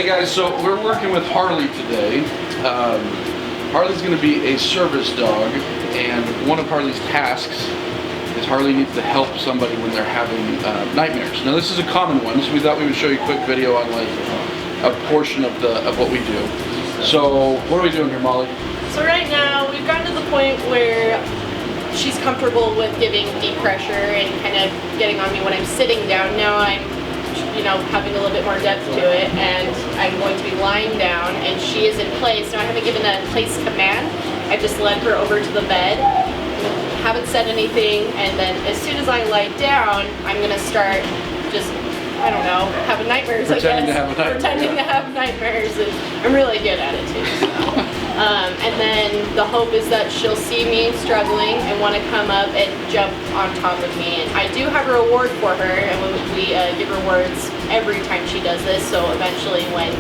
Hey guys, so we're working with Harley today. Harley's going to be a service dog, and one of Harley's tasks is Harley needs to help somebody when they're having nightmares. Now this is a common one, so we thought we would show you a quick video on like a portion of what we do. So what are we doing here, Molly? So right now we've gotten to the point where she's comfortable with giving deep pressure and kind of getting on me when I'm sitting down. Now I'm having a little bit more depth to it, and I'm going to be lying down and she is in place. Now I haven't given a place command. I just led her over to the bed, haven't said anything, and then as soon as I lie down, I'm going to start just, I don't know, having nightmares, Pretending to have a nightmare. Pretending to have nightmares, and I'm really good at it too. So. And then the hope is that she'll see me struggling and want to come up and jump on top of me. And I do have a reward for her, and we give rewards every time she does this. So eventually when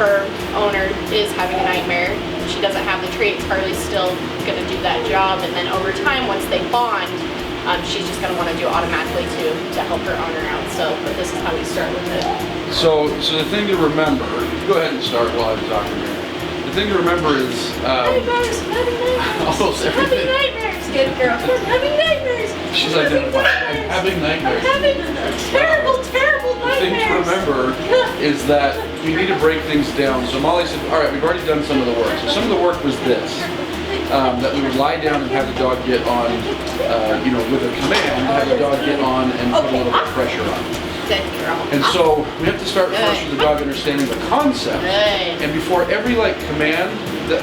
her owner is having a nightmare, she doesn't have the traits, Harley's still going to do that job. And then over time, once they bond, she's just going to want to do it automatically to help her owner out. So, but this is how we start with it. So the thing to remember, go ahead and start while I'm talking here. The thing to remember is nightmares, almost everything. Having nightmares, good girl. I'm having nightmares. She's identified. I'm having nightmares. I'm having terrible nightmares. The thing to remember is that we need to break things down. So Molly said, all right, we've already done some of the work. So some of the work was this, that we would lie down and have the dog get on, with a command, have the dog get on and put a little bit of pressure on. Good girl. And so we have to start first with the dog understanding the concept. And before every command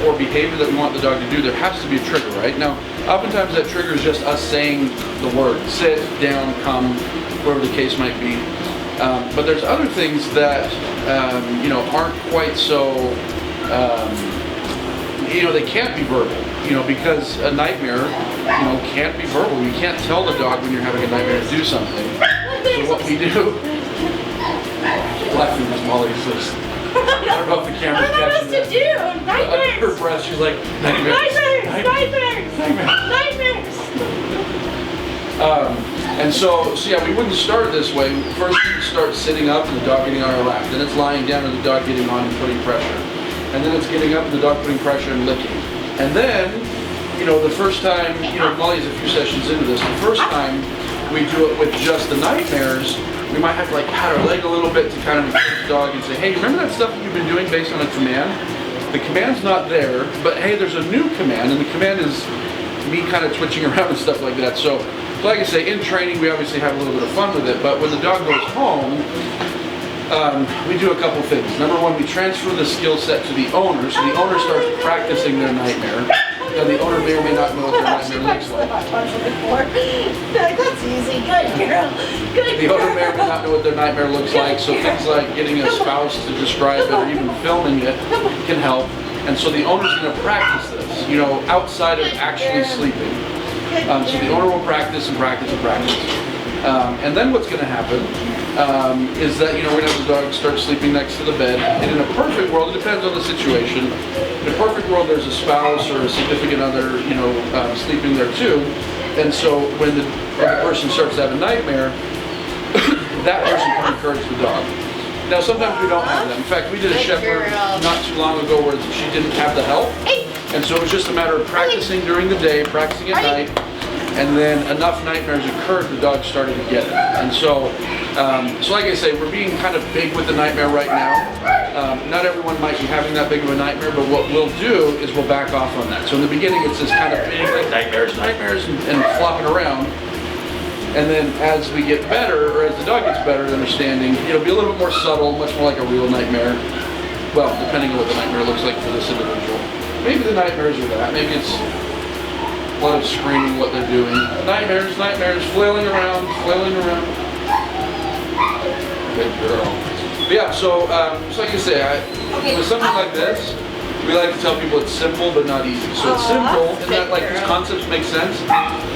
or behavior that we want the dog to do, there has to be a trigger, right? Now, oftentimes that trigger is just us saying the word, sit, down, come, whatever the case might be. But there's other things that, aren't quite so, they can't be verbal, because a nightmare, can't be verbal. You can't tell the dog when you're having a nightmare to do something. So what we do, laughing as Molly's just, I don't know if the camera's catching that. What am I supposed to do? Nightmares! Under her breath, she's like, nightmares. And so yeah, we wouldn't start this way. First we start sitting up and the dog getting on our lap. Then it's lying down and the dog getting on and putting pressure. And then it's getting up and the dog putting pressure and licking. And then, the first time, Molly's a few sessions into this, the first time we do it with just the nightmares, we might have to pat our leg a little bit to kind of encourage the dog and say, hey, remember that stuff that you've been doing based on a command? The command's not there, but hey, there's a new command, and the command is me kind of twitching around and stuff like that. So like I say, in training, we obviously have a little bit of fun with it, but when the dog goes home, we do a couple things. Number one, we transfer the skill set to the owner, so the owner starts practicing their nightmare. Now the owner may or may not know what their nightmare looks like. That's easy. Good girl. The owner may or may not know what their nightmare looks like, so things like getting a spouse to describe it or even filming it can help. And so the owner's going to practice this, outside of actually sleeping. So the owner will practice and practice and practice. And then what's going to happen is that, we're going to have the dog start sleeping next to the bed. And in a perfect world, it depends on the situation. In a perfect world, there's a spouse or a significant other, sleeping there too. And so when the person starts to have a nightmare, that person can encourage the dog. Now, sometimes we don't have that. In fact, we did a shepherd not too long ago where she didn't have the help. And so it was just a matter of practicing during the day, practicing at night. And then enough nightmares occurred, the dog started to get it. And so, like I say, we're being kind of big with the nightmare right now. Not everyone might be having that big of a nightmare, but what we'll do is we'll back off on that. So in the beginning, it's this kind of big, nightmares, and flopping around. And then as we get better, or as the dog gets better at understanding, it'll be a little bit more subtle, much more like a real nightmare. Well, depending on what the nightmare looks like for this individual. Maybe the nightmares are that. Maybe it's a lot of screaming what they're doing. Nightmares, flailing around. Good girl. But yeah, so like I say, with something like this, we like to tell people it's simple but not easy. So it's simple in that these concepts make sense.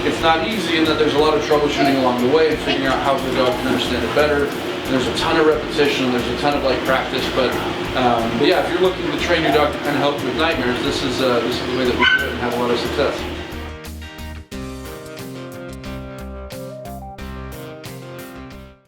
It's not easy in that there's a lot of troubleshooting along the way and figuring out how the dog can understand it better. And there's a ton of repetition, there's a ton of practice, but yeah, if you're looking to train your dog to kind of help you with nightmares, this is the way that we do it and have a lot of success.